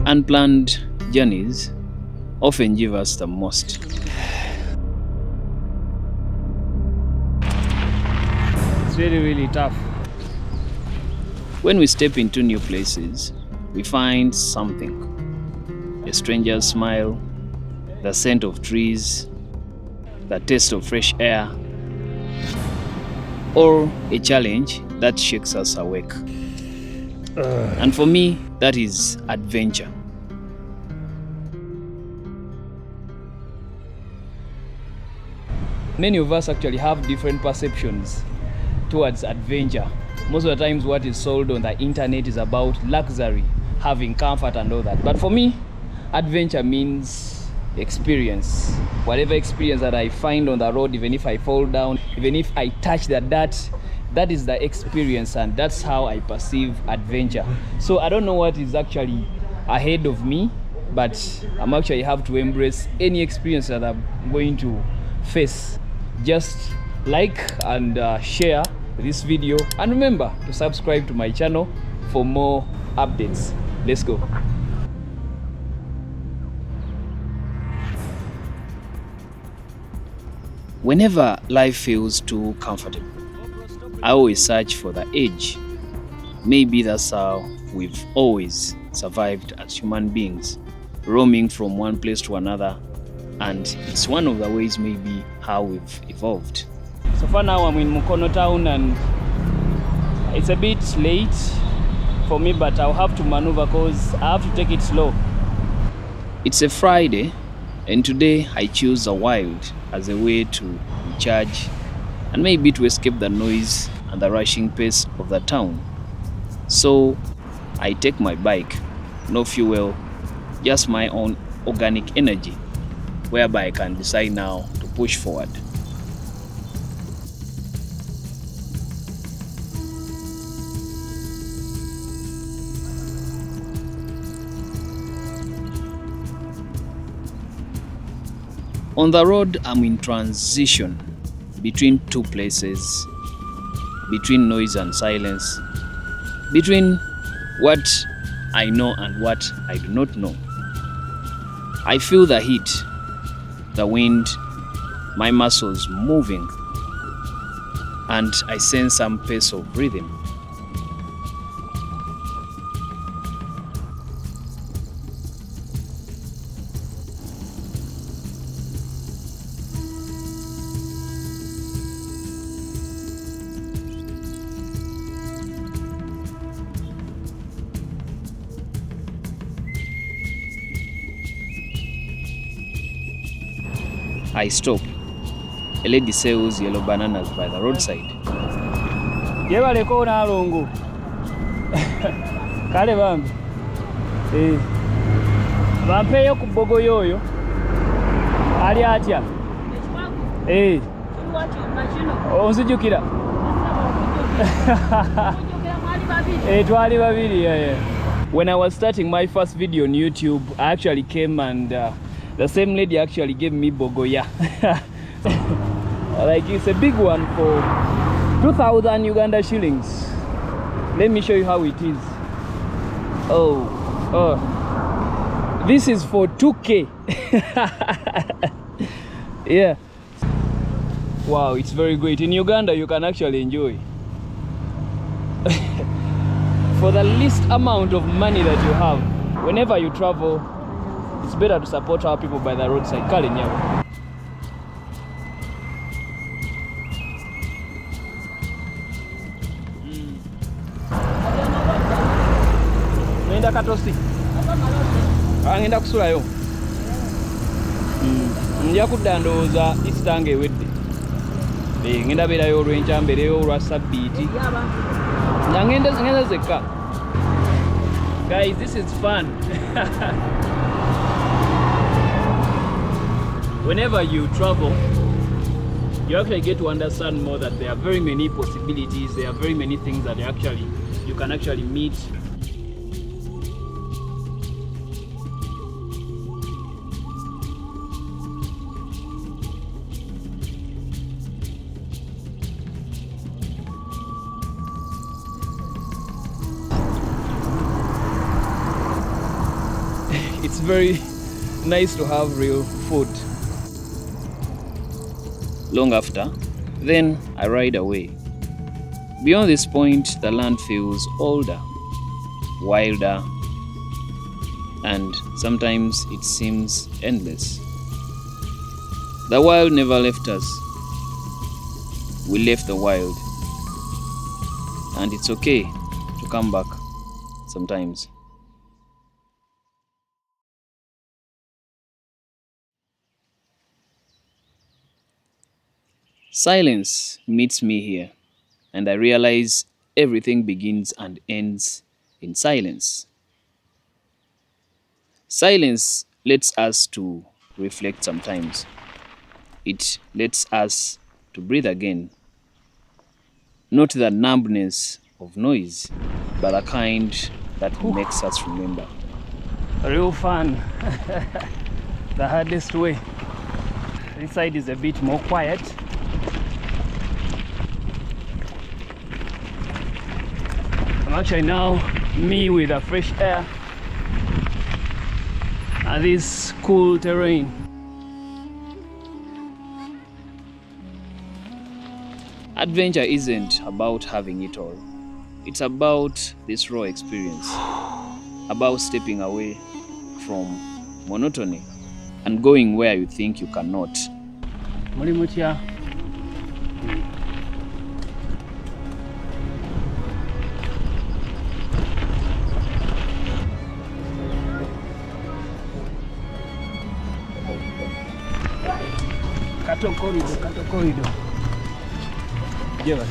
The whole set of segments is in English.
Unplanned journeys often give us the most. It's really tough. When we step into new places, we find something. A stranger's smile, the scent of trees, the taste of fresh air, or a challenge that shakes us awake. And for me, that is adventure. Many of us actually have different perceptions towards adventure. Most of the times what is sold on the internet is about luxury, having comfort and all that. But for me, adventure means experience. Whatever experience that I find on the road, even if I fall down, even if I touch the dirt, that is the experience, and that's how I perceive adventure. So I don't know what is actually ahead of me, but I'm actually have to embrace any experience that I'm going to face. Just like and share this video, and remember to subscribe to my channel for more updates. Let's go. Whenever life feels too comfortable, I always search for the edge. Maybe that's how we've always survived as human beings, roaming from one place to another, and it's one of the ways maybe how we've evolved. So for now I'm in Mukono town and it's a bit late for me, but I'll have to maneuver because I have to take it slow. It's a Friday, and today I choose the wild as a way to recharge and maybe to escape the noise and the rushing pace of the town. So I take my bike, no fuel, just my own organic energy, whereby I can decide now to push forward. On the road, I'm in transition between two places, between noise and silence, between what I know and what I do not know. I feel the heat, the wind, my muscles moving, and I sense some pace of rhythm. I stop. A lady sells yellow bananas by the roadside. Yebaleko nalongo. Kale bambi. Bampeyo ku bogo yoyo. Ali atya. Onzijukira. Twali babiri, yeah. When I was starting my first video on YouTube, I actually came and the same lady actually gave me bogoya. Like it's a big one for 2,000 Uganda shillings. Let me show you how it is. Oh, this is for 2K. Yeah. Wow, it's very great. In Uganda, you can actually enjoy. For the least amount of money that you have, whenever you travel, it's better to support our people by the roadside. Kale nyawo. Nenda katosi. Ngenda kusulayo. Nja kudda ndowooza isitange ewedde. Ngenda beerayo olw'enkya mbeereyo olwa sabbiiti. Ngenda zekka. Guys, this is fun. Whenever you travel, you actually get to understand more that there are very many possibilities, there are very many things that you can actually meet. it's very nice to have real food. Long after, then I ride away. Beyond this point, the land feels older, wilder, and sometimes it seems endless. The wild never left us. We left the wild. And it's okay to come back sometimes. Silence meets me here, and I realize everything begins and ends in silence. Silence lets us to reflect sometimes. It lets us to breathe again. Not the numbness of noise, but the kind that makes us remember. Real fun. The hardest way. This side is a bit more quiet. I'm actually now me with a fresh air and this cool terrain. Adventure isn't about having it all. It's about this raw experience, about stepping away from monotony and going where you think you cannot. Muri mutya? Kato corridor. Lleva.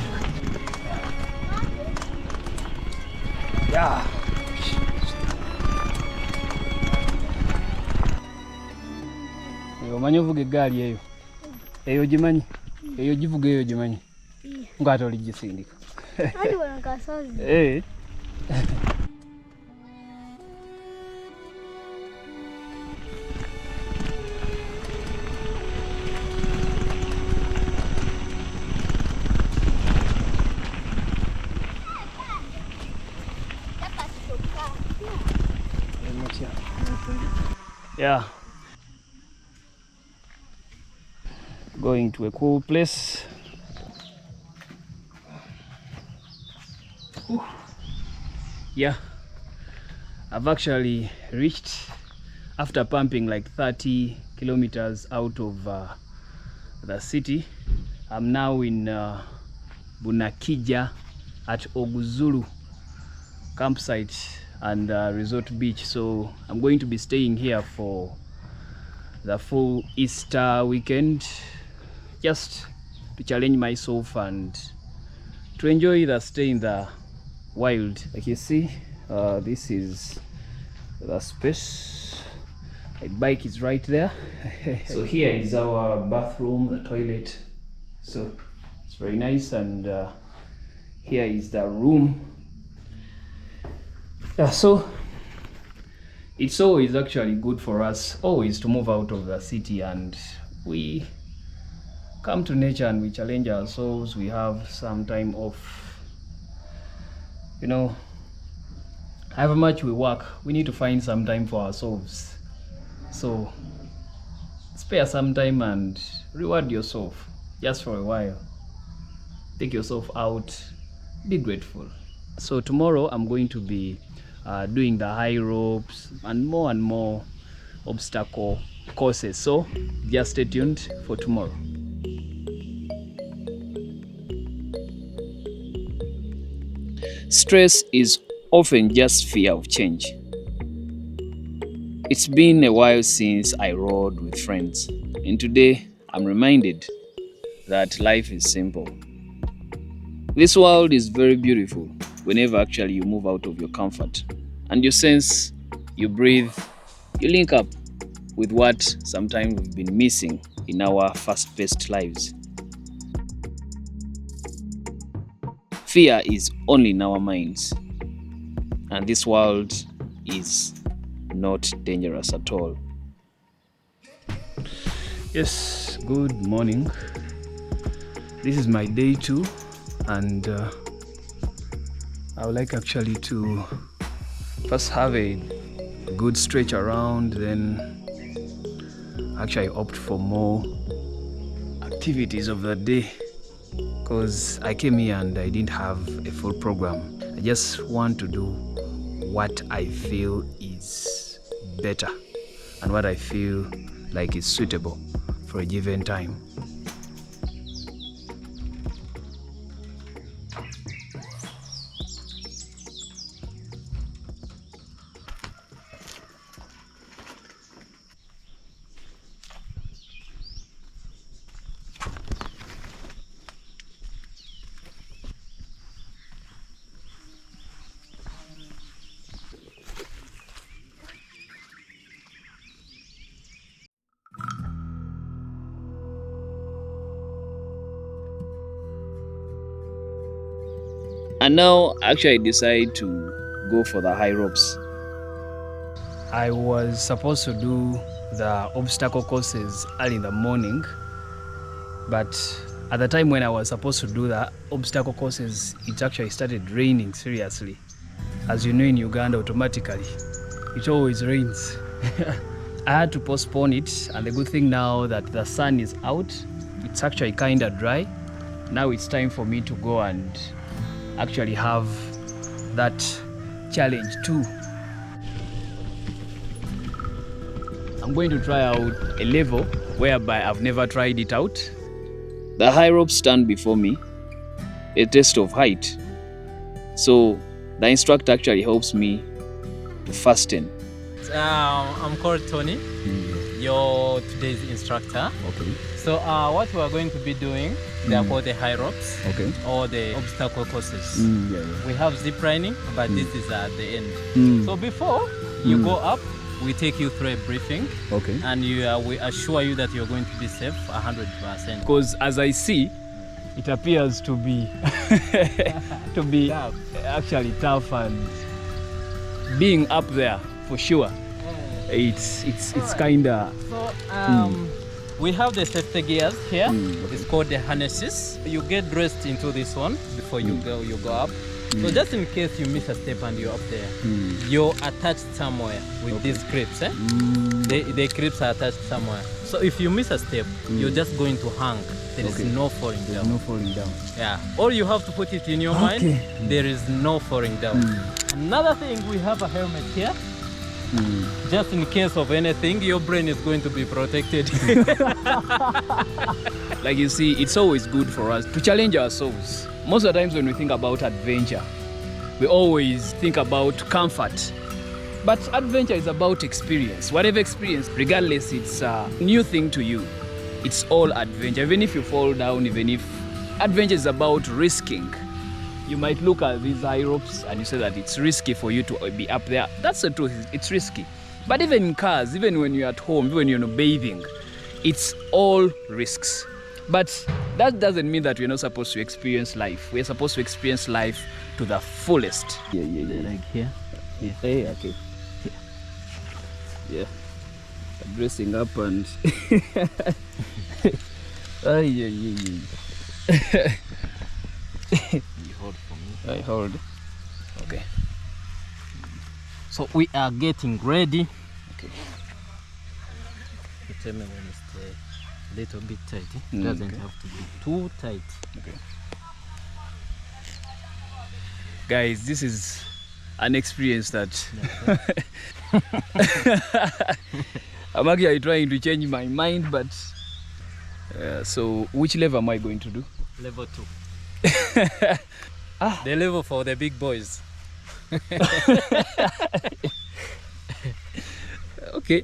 Yeah. Omanyi ovuga eggaali eyo? Eyo gimanyi? Eyo givuga eyo gimanyi? Ng'ate oligisindika. Ani wano kasozi. Yeah. Going to a cool place. Whew. Yeah. I've actually reached, after pumping like 30 kilometers out of the city. I'm now in Bunakija at Oguzulu campsite and resort beach, so I'm going to be staying here for the full Easter weekend, just to challenge myself and to enjoy the stay in the wild. Like you see, this is the space. My bike is right there. So here is our bathroom, the toilet, so it's very nice, and here is the room. Yeah, so it's always actually good for us always to move out of the city and we come to nature and we challenge ourselves. We have some time off. You know, however much we work, we need to find some time for ourselves. So spare some time and reward yourself just for a while. Take yourself out, be grateful. So tomorrow I'm going to be doing the high ropes and more obstacle courses, so just stay tuned for tomorrow. Stress is often just fear of change. It's been a while since I rode with friends, and today I'm reminded that life is simple. This world is very beautiful whenever actually you move out of your comfort and you sense, you breathe, you link up with what sometimes we've been missing in our fast-paced lives. Fear is only in our minds, and this world is not dangerous at all. Yes, good morning. This is my day 2, and I would like actually to first have a a good stretch around, then actually I opt for more activities of the day, because I came here and I didn't have a full program. I just want to do what I feel is better and what I feel like is suitable for a given time. And now actually I decide to go for the high ropes. I was supposed to do the obstacle courses early in the morning, but at the time when I was supposed to do the obstacle courses, it actually started raining seriously. As you know, in Uganda, automatically, it always rains. I had to postpone it, and the good thing now that the sun is out, it's actually kind of dry. Now it's time for me to go and actually have that challenge too. I'm going to try out a level whereby I've never tried it out. The high ropes stand before me, a test of height. So the instructor actually helps me to fasten. I'm called Tony, your today's instructor. Okay. So what we are going to be doing, they are called the high ropes, Okay. or the obstacle courses. Yeah. We have zip lining, but this is at the end. So before you go up, we take you through a briefing, Okay. and we assure you that you're going to be safe 100%. Because as I see, it appears to be Tough. actually tough, and being up there for sure. It's kinda. So we have the safety gears here. It's called the harnesses. You get dressed into this one before you go up. So just in case you miss a step and you're up there, you're attached somewhere with these clips. The clips are attached somewhere. So if you miss a step, you're just going to hang. There is no falling down. No falling down. Yeah. Or you have to put it in your mind. There is no falling down. Another thing, we have a helmet here. Just in case of anything, your brain is going to be protected. Like you see, it's always good for us to challenge ourselves. Most of the times when we think about adventure, we always think about comfort. But adventure is about experience. Whatever experience, regardless it's a new thing to you, it's all adventure. Even if you fall down, even if adventure is about risking. You might look at these high ropes and you say that it's risky for you to be up there. That's the truth, it's risky. But even in cars, even when you're at home, even when you're bathing, it's all risks. But that doesn't mean that we're not supposed to experience life. We're supposed to experience life to the fullest. Like here. Hey, okay. Yeah. Dressing up and You hold for me. I hold. Okay. So we are getting ready. Okay. You tell me when it's a little bit tight. It doesn't have to be too tight. Okay. Guys, this is an experience that I'm actually trying to change my mind, but so which level am I going to do? Level 2. The level for the big boys. Okay.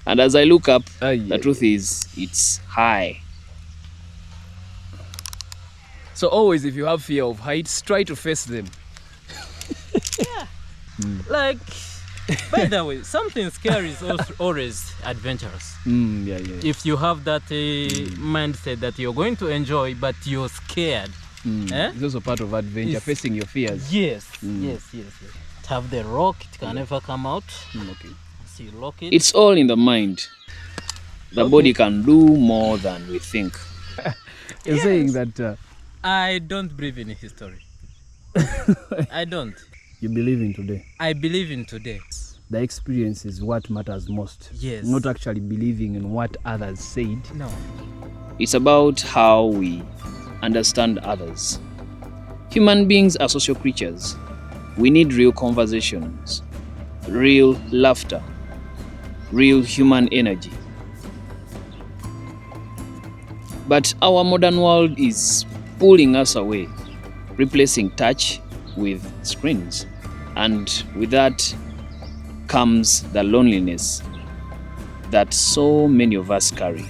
And as I look up, Yeah. the truth is, it's high. So always, if you have fear of heights, try to face them. Like, by the way, something scary is always adventurous. Yeah. If you have that mindset that you're going to enjoy, but you're scared. It's also part of adventure, It's- facing your fears. Yes. Have the rock, it can never come out. Okay. So you lock it. It's all in the mind. The body can do more than we think. You're saying that I don't believe in history. I don't. You believe in today? I believe in today. The experience is what matters most. Yes. Not actually believing in what others said. No. It's about how we understand others. Human beings are social creatures. We need real conversations, real laughter, real human energy. But our modern world is pulling us away, replacing touch with screens. And with that comes the loneliness that so many of us carry.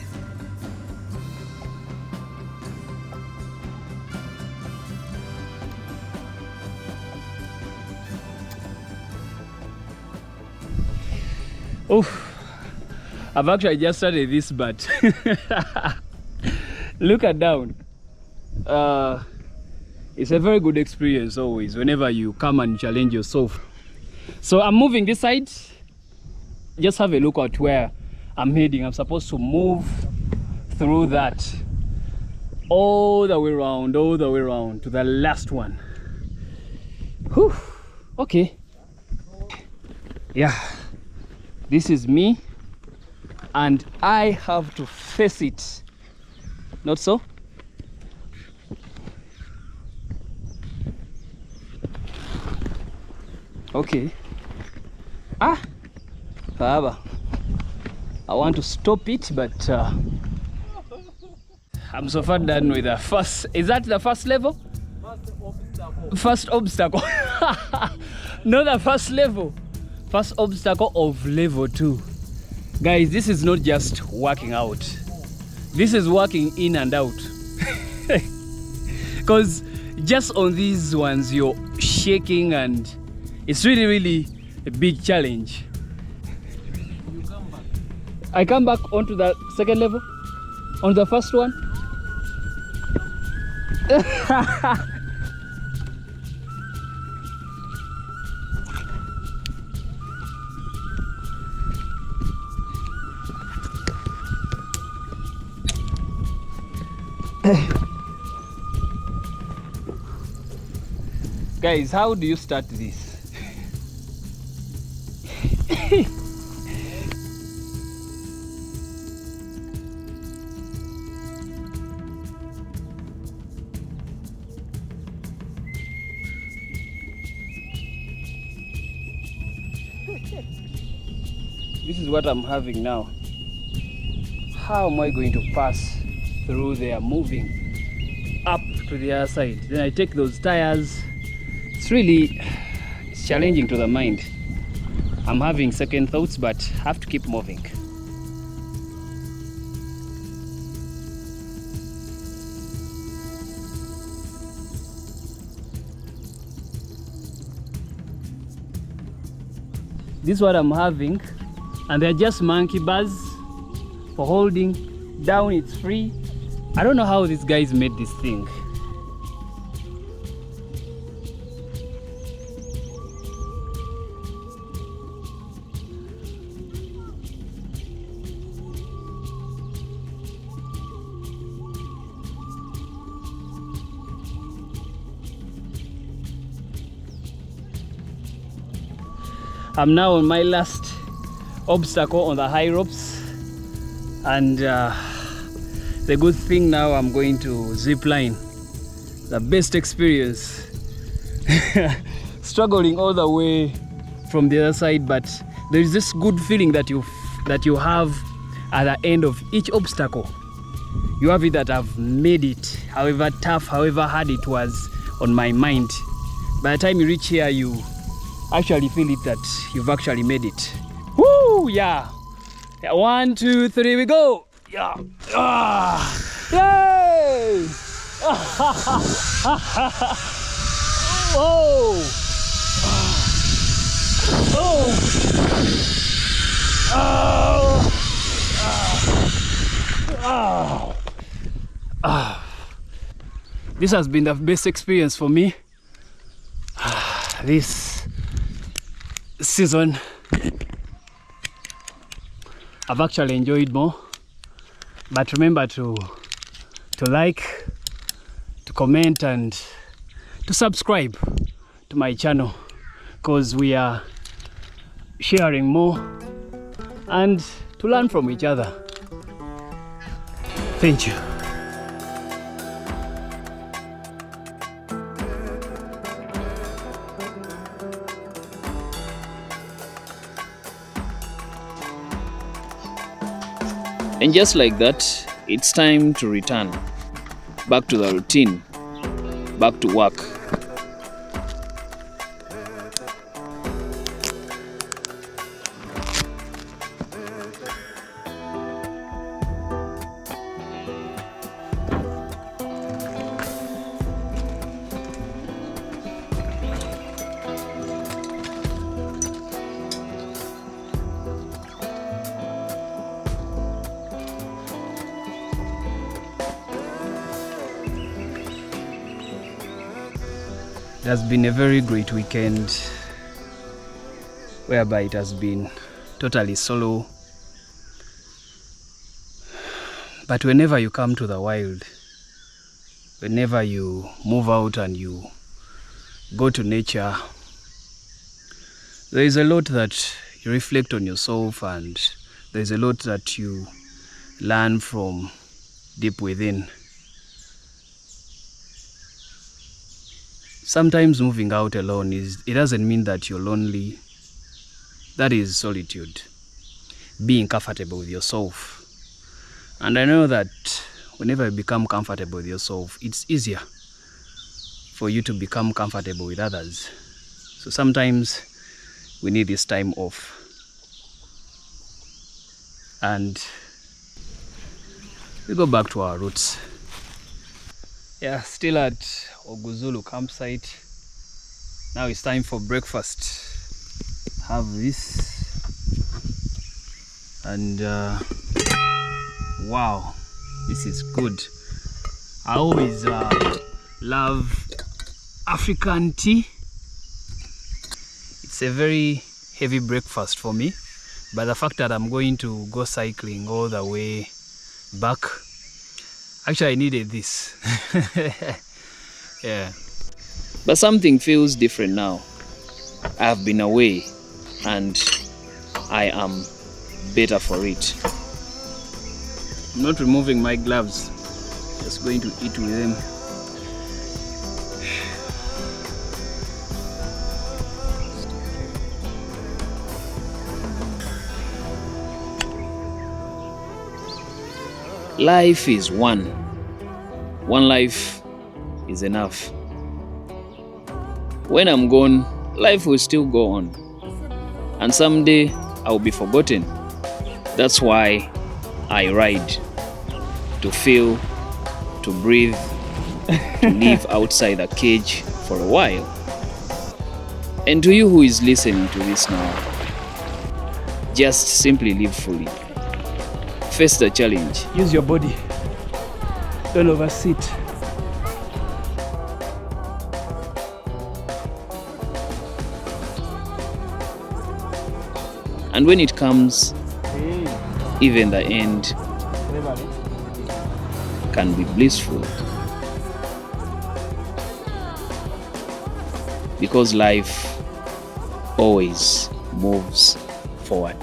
Oh, I've actually just started this, but look at down. It's a very good experience always whenever you come and challenge yourself. So I'm moving this side. Just have a look at where I'm heading. I'm supposed to move through that all the way around to the last one. Whew. Okay. Yeah. This is me, and I have to face it. Not so? Okay. However, I want to stop it, but I'm so far done with the first. Is that the first level? First obstacle. Not the first level. First obstacle of level 2. Guys, this is not just working out. This is working in and out. Because just on these ones, you're shaking, and it's really a big challenge. You come back. I come back onto the second level, on the first one. Guys, how do you start this? This is what I'm having now. How am I going to pass through there, moving up to the other side? Then I take those tires. It's challenging to the mind. I'm having second thoughts, but have to keep moving. This is what I'm having, and they're just monkey bars for holding down. It's free. I don't know how these guys made this thing. I'm now on my last obstacle on the high ropes, and the good thing now I'm going to zip line. The best experience. Struggling all the way from the other side, but there is this good feeling that you have at the end of each obstacle. You have it that I've made it, however tough, however hard it was on my mind. By the time you reach here, you actually feel it that you've actually made it. Woo! Yeah. 1, 2, 3, we go. Yeah. Yay! Whoa! This has been the best experience for me this season. I've actually enjoyed more, but remember to like, to comment, and to subscribe to my channel because we are sharing more and to learn from each other. Thank you. And just like that, it's time to return back to the routine, back to work. It has been a very great weekend whereby it has been totally solo. But whenever you come to the wild, whenever you move out and you go to nature, there is a lot that you reflect on yourself, and there is a lot that you learn from deep within. Sometimes moving out alone it doesn't mean that you're lonely. That is solitude. Being comfortable with yourself. And I know that whenever you become comfortable with yourself, it's easier for you to become comfortable with others. So sometimes we need this time off. And we go back to our roots. Yeah, still at Oguzulu campsite. Now it's time for breakfast. Have this. And wow, this is good. I always love African tea. It's a very heavy breakfast for me, but the fact that I'm going to go cycling all the way back, actually I needed this. Yeah. But something feels different now. I have been away and I am better for it. I'm not removing my gloves, just going to eat with them. Life is one. One life is enough. When I'm gone, life will still go on. And someday I will be forgotten. That's why I ride. To feel, to breathe, to live outside the cage for a while. And to you who is listening to this now, just simply live fully. Face the challenge. Use your body. Don't oversit. And when it comes, even the end can be blissful. Because life always moves forward.